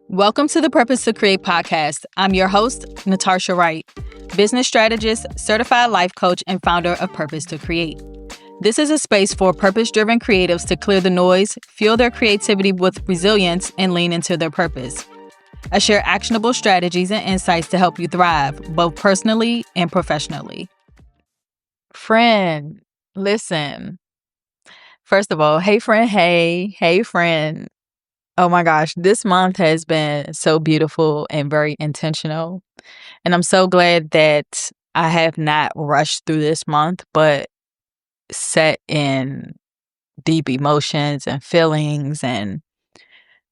Welcome to the Purpose to Create podcast. I'm your host, Natasha Wright, business strategist, certified life coach, and founder of Purpose to Create. This is a space for purpose-driven creatives to clear the noise, fuel their creativity with resilience, and lean into their purpose. I share actionable strategies and insights to help you thrive, both personally and professionally. Friend, listen. First of all, hey friend, hey friend. Oh my gosh, this month has been so beautiful and very intentional. And I'm so glad that I have not rushed through this month, but set in deep emotions and feelings and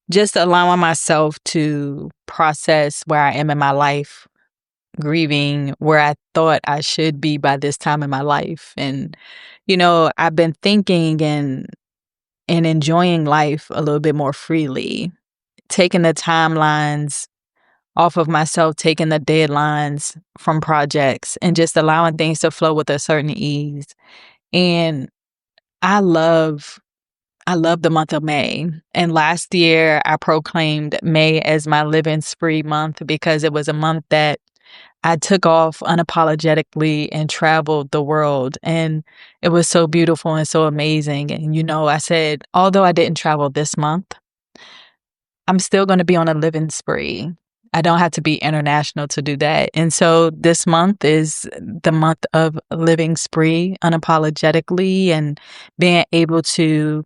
just allowing myself to process where I am in my life, grieving where I thought I should be by this time in my life. And, I've been thinking and enjoying life a little bit more freely, taking the timelines off of myself, taking the deadlines from projects and just allowing things to flow with a certain ease. And I love the month of May. And last year I proclaimed May as my living spree month because it was a month that I took off unapologetically and traveled the world. And it was so beautiful and so amazing. And, I said, although I didn't travel this month, I'm still going to be on a living spree. I don't have to be international to do that. And so this month is the month of living spree unapologetically and being able to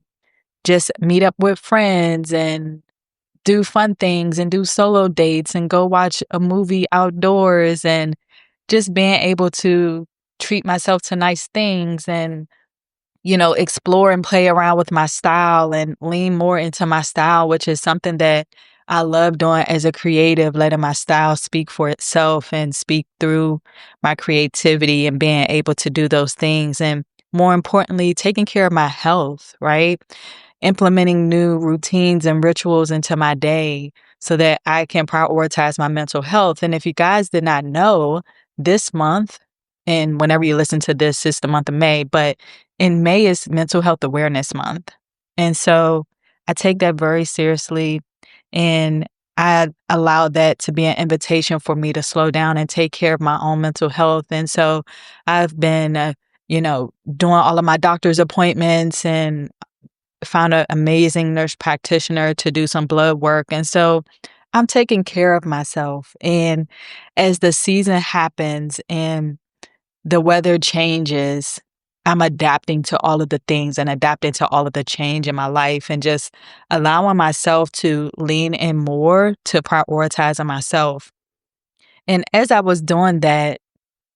just meet up with friends and do fun things and do solo dates and go watch a movie outdoors and just being able to treat myself to nice things and explore and play around with my style and lean more into my style, which is something that I love doing as a creative, letting my style speak for itself and speak through my creativity and being able to do those things. And more importantly, taking care of my health, right? Implementing new routines and rituals into my day so that I can prioritize my mental health. And if you guys did not know, this month, and whenever you listen to this, it's the month of May, but in May is Mental Health Awareness Month. And so I take that very seriously. And I allow that to be an invitation for me to slow down and take care of my own mental health. And so I've been, doing all of my doctor's appointments and found an amazing nurse practitioner to do some blood work. And so I'm taking care of myself. And as the season happens and the weather changes, I'm adapting to all of the things and adapting to all of the change in my life and just allowing myself to lean in more to prioritizing myself. And as I was doing that,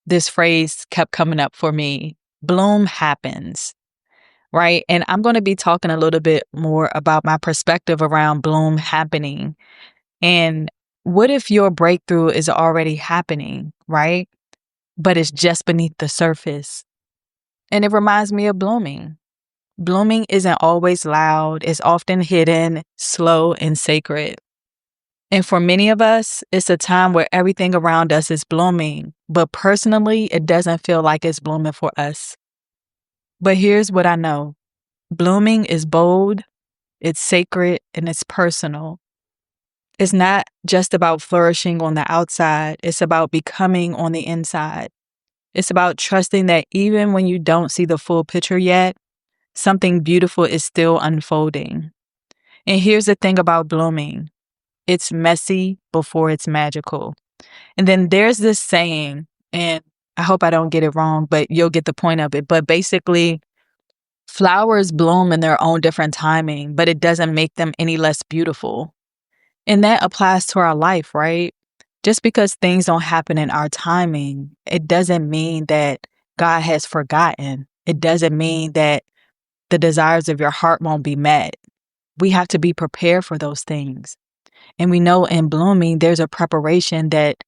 this phrase kept coming up for me: bloom happens, right? And I'm going to be talking a little bit more about my perspective around bloom happening. And what if your breakthrough is already happening, right? But it's just beneath the surface. And it reminds me of blooming. Blooming isn't always loud. It's often hidden, slow, and sacred. And for many of us, it's a time where everything around us is blooming, but personally, it doesn't feel like it's blooming for us. But here's what I know. Blooming is bold, it's sacred, and it's personal. It's not just about flourishing on the outside. It's about becoming on the inside. It's about trusting that even when you don't see the full picture yet, something beautiful is still unfolding. And here's the thing about blooming. It's messy before it's magical. And then there's this saying, and I hope I don't get it wrong, but you'll get the point of it. But basically, flowers bloom in their own different timing, but it doesn't make them any less beautiful. And that applies to our life, right? Just because things don't happen in our timing, it doesn't mean that God has forgotten. It doesn't mean that the desires of your heart won't be met. We have to be prepared for those things. And we know in blooming, there's a preparation that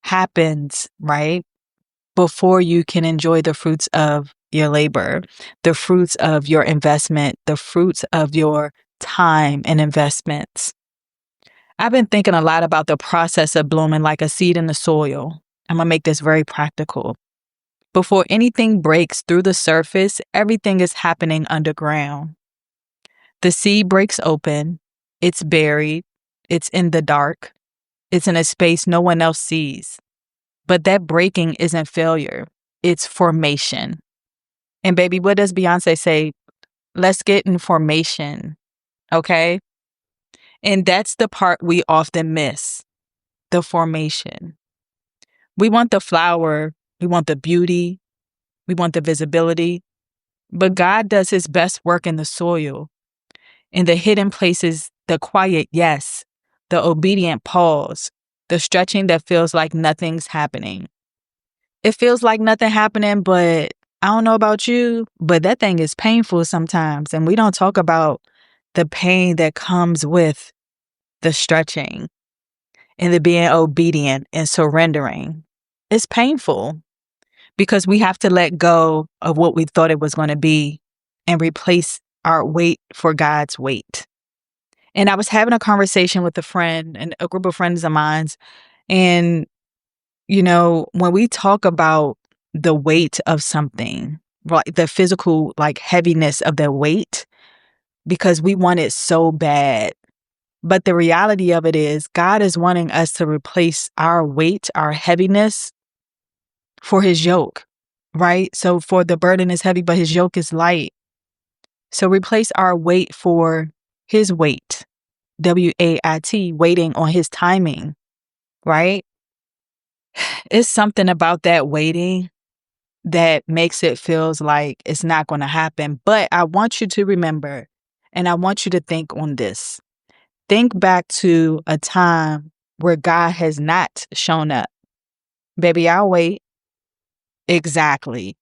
happens, right? Before you can enjoy the fruits of your labor, the fruits of your investment, the fruits of your time and investments. I've been thinking a lot about the process of blooming like a seed in the soil. I'm going to make this very practical. Before anything breaks through the surface, everything is happening underground. The seed breaks open, it's buried, It's in the dark. It's in a space no one else sees. But that breaking isn't failure. It's formation. And baby, what does Beyonce say? Let's get in formation. Okay? And that's the part we often miss. The formation. We want the flower. We want the beauty. We want the visibility. But God does his best work in the soil, in the hidden places, the quiet yes, the obedient pause, the stretching that feels like nothing's happening. It feels like nothing happening, but I don't know about you, but that thing is painful sometimes. And we don't talk about the pain that comes with the stretching and the being obedient and surrendering. It's painful because we have to let go of what we thought it was going to be and replace our weight for God's weight. And I was having a conversation with a friend and a group of friends of mine. And, when we talk about the weight of something, like the physical, like heaviness of the weight, because we want it so bad. But the reality of it is God is wanting us to replace our weight, our heaviness for his yoke, right? So for the burden is heavy, but his yoke is light. So replace our weight for his weight, WAIT, waiting on his timing, right? It's something about that waiting that makes it feels like it's not going to happen. But I want you to remember, and I want you to think on this. Think back to a time where God has not shown up. Baby, I'll wait. Exactly.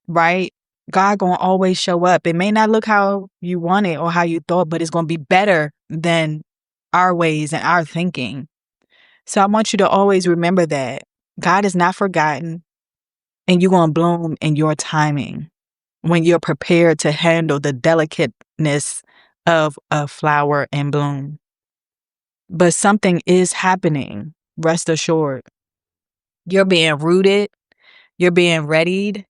Right? God gonna always show up. It may not look how you want it or how you thought, but it's gonna be better than our ways and our thinking. So I want you to always remember that God is not forgotten, and you're gonna bloom in your timing when you're prepared to handle the delicateness of a flower and bloom. But something is happening. Rest assured. You're being rooted. You're being readied.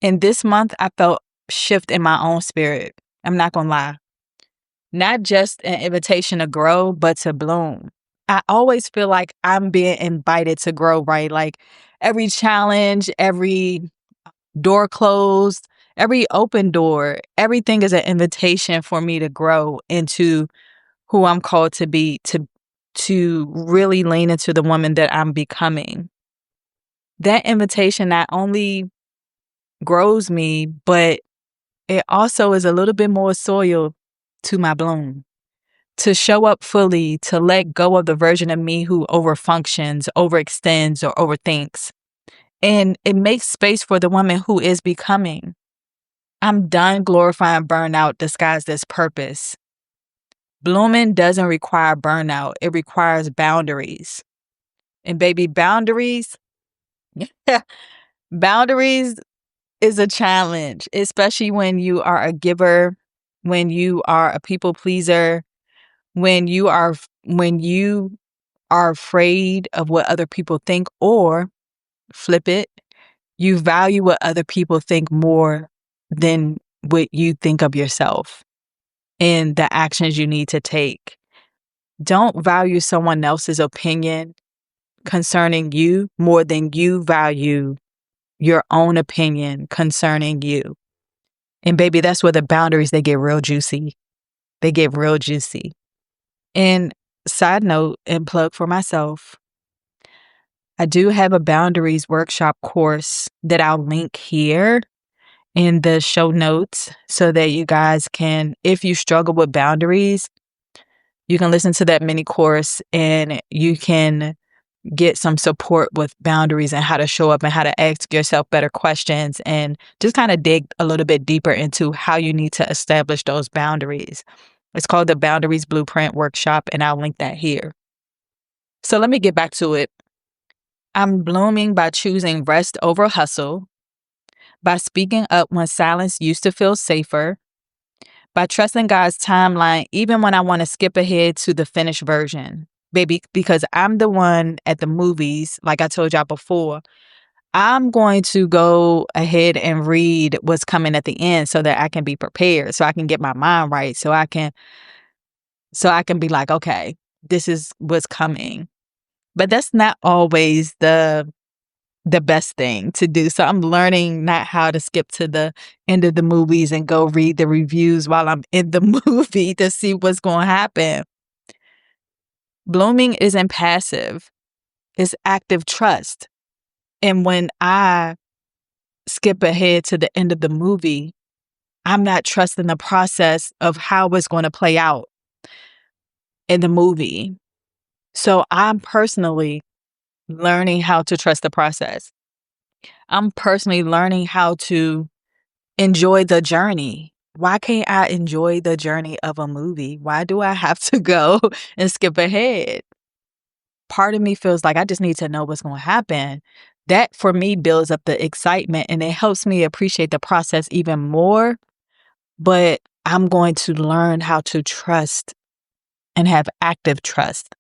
And this month, I felt shift in my own spirit. I'm not going to lie. Not just an invitation to grow, but to bloom. I always feel like I'm being invited to grow, right? Like every challenge, every door closed, every open door, everything is an invitation for me to grow into who I'm called to be, to really lean into the woman that I'm becoming. That invitation not only grows me, but it also is a little bit more soil to my bloom. To show up fully, to let go of the version of me who overfunctions, overextends, or overthinks. And it makes space for the woman who is becoming. I'm done glorifying burnout disguised as purpose. Blooming doesn't require burnout. It requires boundaries. And baby, boundaries, boundaries is a challenge, especially when you are a giver, when you are a people pleaser, when you are afraid of what other people think, or flip it, you value what other people think more than what you think of yourself and the actions you need to take. Don't value someone else's opinion concerning you more than you value your own opinion concerning you. And baby, that's where the boundaries, they get real juicy. They get real juicy. And side note and plug for myself, I do have a boundaries workshop course that I'll link here in the show notes so that you guys can, if you struggle with boundaries, you can listen to that mini course and you can get some support with boundaries and how to show up and how to ask yourself better questions and just kind of dig a little bit deeper into how you need to establish those boundaries. It's called the Boundaries Blueprint Workshop, and I'll link that here. So let me get back to it. I'm blooming by choosing rest over hustle, by speaking up when silence used to feel safer, by trusting God's timeline even when I want to skip ahead to the finished version. Baby, because I'm the one at the movies, like I told y'all before, I'm going to go ahead and read what's coming at the end so that I can be prepared, so I can get my mind right, so I can be like, okay, this is what's coming. But that's not always the best thing to do. So I'm learning not how to skip to the end of the movies and go read the reviews while I'm in the movie to see what's going to happen. Blooming isn't passive. It's active trust. And when I skip ahead to the end of the movie, I'm not trusting the process of how it's going to play out in the movie. So I'm personally learning how to trust the process. I'm personally learning how to enjoy the journey. Why can't I enjoy the journey of a movie? Why do I have to go and skip ahead? Part of me feels like I just need to know what's going to happen. That for me builds up the excitement and it helps me appreciate the process even more. But I'm going to learn how to trust and have active trust.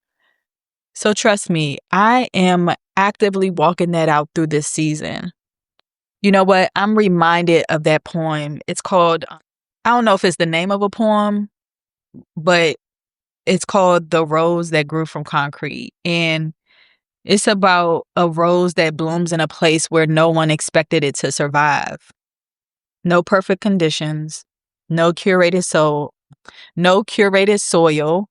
So trust me, I am actively walking that out through this season. You know what? I'm reminded of that poem. It's called, I don't know if it's the name of a poem, but it's called The Rose That Grew from Concrete. And it's about a rose that blooms in a place where no one expected it to survive. No perfect conditions, no curated soul, no curated soil,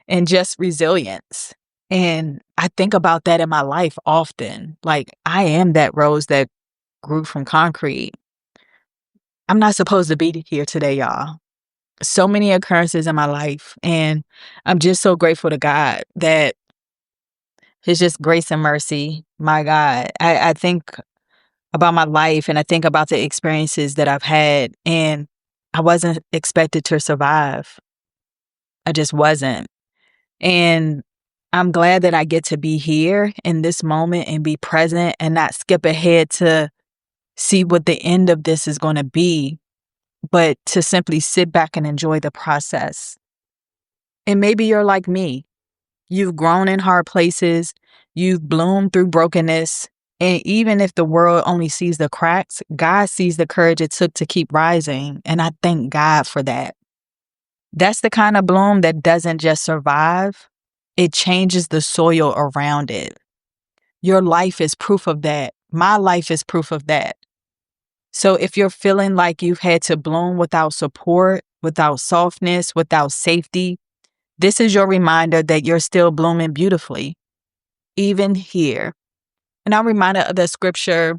and just resilience. And I think about that in my life often. Like, I am that rose that grew from concrete. I'm not supposed to be here today, y'all. So many occurrences in my life. And I'm just so grateful to God that His just grace and mercy. My God, I think about my life and I think about the experiences that I've had. And I wasn't expected to survive. I just wasn't. And I'm glad that I get to be here in this moment and be present and not skip ahead to see what the end of this is going to be, but to simply sit back and enjoy the process. And maybe you're like me. You've grown in hard places. You've bloomed through brokenness. And even if the world only sees the cracks, God sees the courage it took to keep rising. And I thank God for that. That's the kind of bloom that doesn't just survive. It changes the soil around it. Your life is proof of that. My life is proof of that. So if you're feeling like you've had to bloom without support, without softness, without safety, this is your reminder that you're still blooming beautifully, even here. And I'm reminded of the scripture,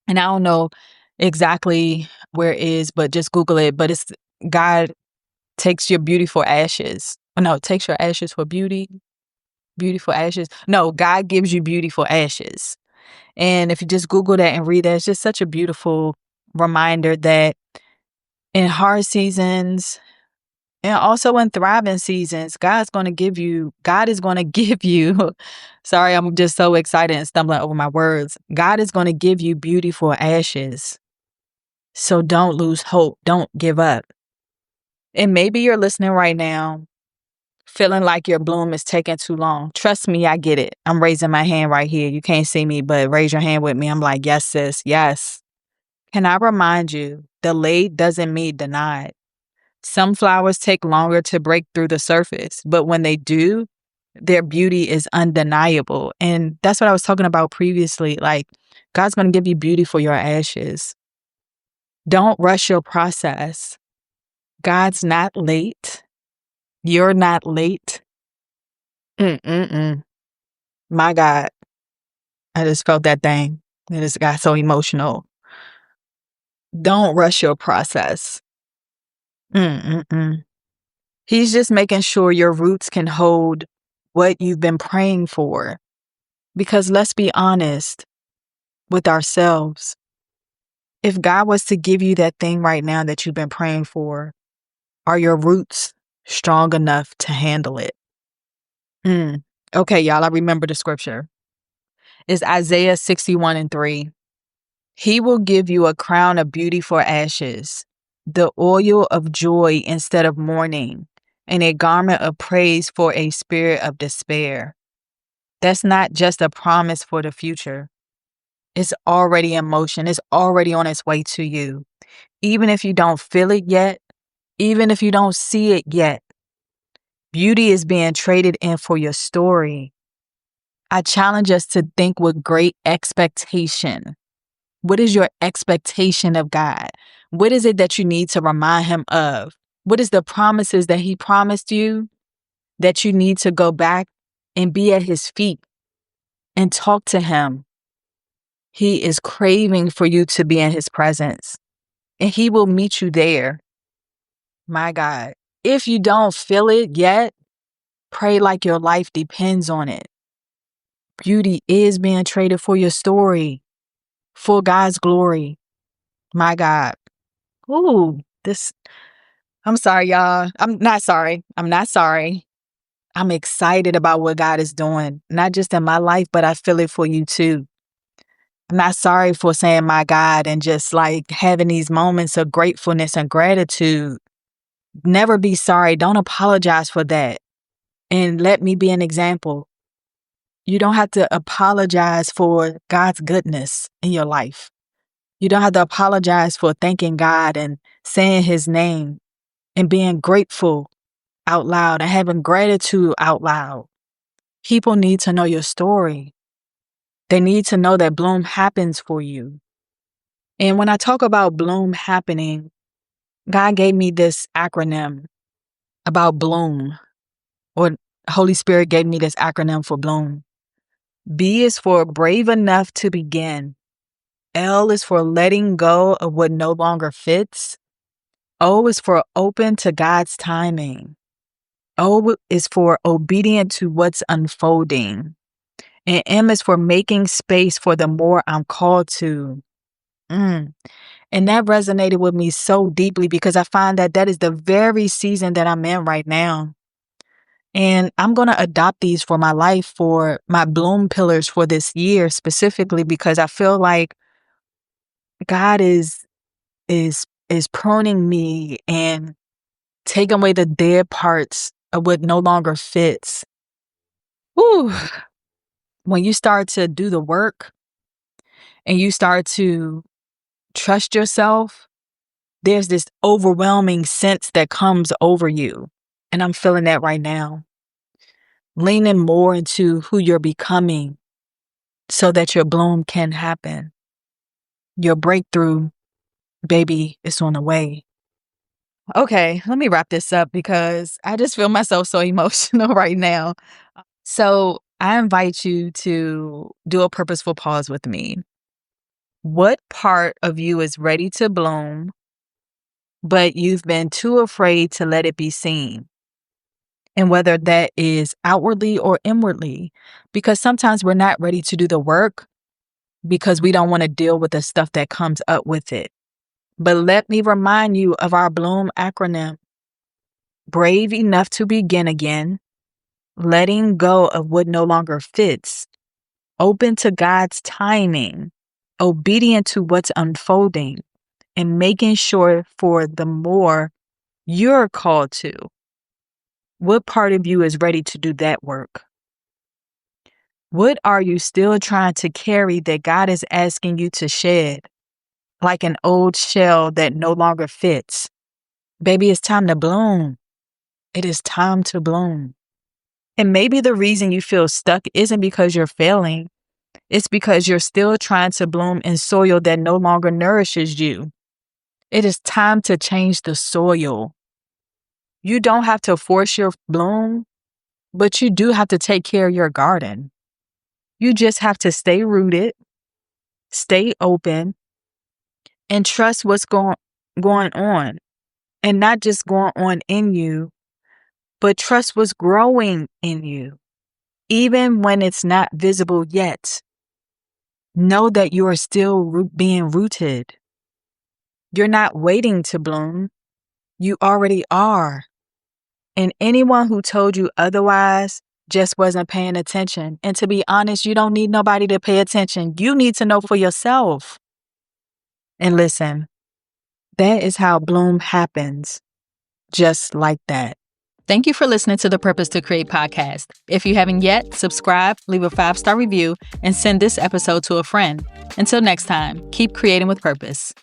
and I don't know exactly where it is, but just Google it. But it's God takes your beautiful ashes. Oh, no, takes your ashes for beauty. Beautiful ashes. No, God gives you beautiful ashes. And if you just Google that and read that, it's just such a beautiful reminder that in hard seasons and also in thriving seasons, God is going to give you, sorry, I'm just so excited and stumbling over my words. God is going to give you beautiful ashes. So don't lose hope. Don't give up. And maybe you're listening right now feeling like your bloom is taking too long. Trust me, I get it. I'm raising my hand right here. You can't see me, but raise your hand with me. I'm like, yes, sis, yes. Can I remind you, delayed doesn't mean denied. Some flowers take longer to break through the surface, but when they do, their beauty is undeniable. And that's what I was talking about previously. Like, God's going to give you beauty for your ashes. Don't rush your process. God's not late. You're not late. Mm-mm-mm. My God, I just felt that thing. It just got so emotional. Don't rush your process. Mm-mm-mm. He's just making sure your roots can hold what you've been praying for. Because let's be honest with ourselves. If God was to give you that thing right now that you've been praying for, are your roots strong enough to handle it? Okay, y'all, I remember the scripture. It's Isaiah 61:3. He will give you a crown of beauty for ashes, the oil of joy instead of mourning, and a garment of praise for a spirit of despair. That's not just a promise for the future. It's already in motion. It's already on its way to you. Even if you don't feel it yet, even if you don't see it yet, Beauty is being traded in for your story. I challenge us to think with great expectation. What is your expectation of God? What is it that you need to remind him of? What is the promises that he promised you that you need to go back and be at his feet and talk to him? He is craving for you to be in his presence, and he will meet you there. My God. If you don't feel it yet, pray like your life depends on it. Beauty is being traded for your story, for God's glory. My God. Ooh, I'm sorry, y'all. I'm not sorry. I'm excited about what God is doing, not just in my life, but I feel it for you too. I'm not sorry for saying my God and just like having these moments of gratefulness and gratitude. Never be sorry. Don't apologize for that. And let me be an example. You don't have to apologize for God's goodness in your life. You don't have to apologize for thanking God and saying his name and being grateful out loud and having gratitude out loud. People need to know your story. They need to know that bloom happens for you. And when I talk about bloom happening, God gave me this acronym about bloom, or Holy Spirit gave me this acronym for bloom. B is for brave enough to begin. L is for letting go of what no longer fits. O is for open to God's timing. O is for obedient to what's unfolding. And M is for making space for the more I'm called to. And that resonated with me so deeply because I find that that is the very season that I'm in right now. And I'm going to adopt these for my life, for my bloom pillars for this year specifically, because I feel like God is pruning me and taking away the dead parts of what no longer fits. Whew. When you start to do the work and you start to trust yourself, there's this overwhelming sense that comes over you. And I'm feeling that right now. Leaning more into who you're becoming so that your bloom can happen. Your breakthrough, baby, is on the way. Okay, let me wrap this up because I just feel myself so emotional right now. So I invite you to do a purposeful pause with me. What part of you is ready to bloom, but you've been too afraid to let it be seen? And whether that is outwardly or inwardly, because sometimes we're not ready to do the work because we don't want to deal with the stuff that comes up with it. But let me remind you of our Bloom acronym. Brave enough to begin again, letting go of what no longer fits, open to God's timing, obedient to what's unfolding, and making sure for the more you're called to. What part of you is ready to do that work? What are you still trying to carry that God is asking you to shed, like an old shell that no longer fits? Baby, it's time to bloom. It is time to bloom. And maybe the reason you feel stuck isn't because you're failing. It's because you're still trying to bloom in soil that no longer nourishes you. It is time to change the soil. You don't have to force your bloom, but you do have to take care of your garden. You just have to stay rooted, stay open, and trust what's going on. And not just going on in you, but trust what's growing in you. Even when it's not visible yet, know that you are still being rooted. You're not waiting to bloom. You already are. And anyone who told you otherwise just wasn't paying attention. And to be honest, you don't need nobody to pay attention. You need to know for yourself. And listen, that is how bloom happens. Just like that. Thank you for listening to the Purpose to Create podcast. If you haven't yet, subscribe, leave a 5-star review, and send this episode to a friend. Until next time, keep creating with purpose.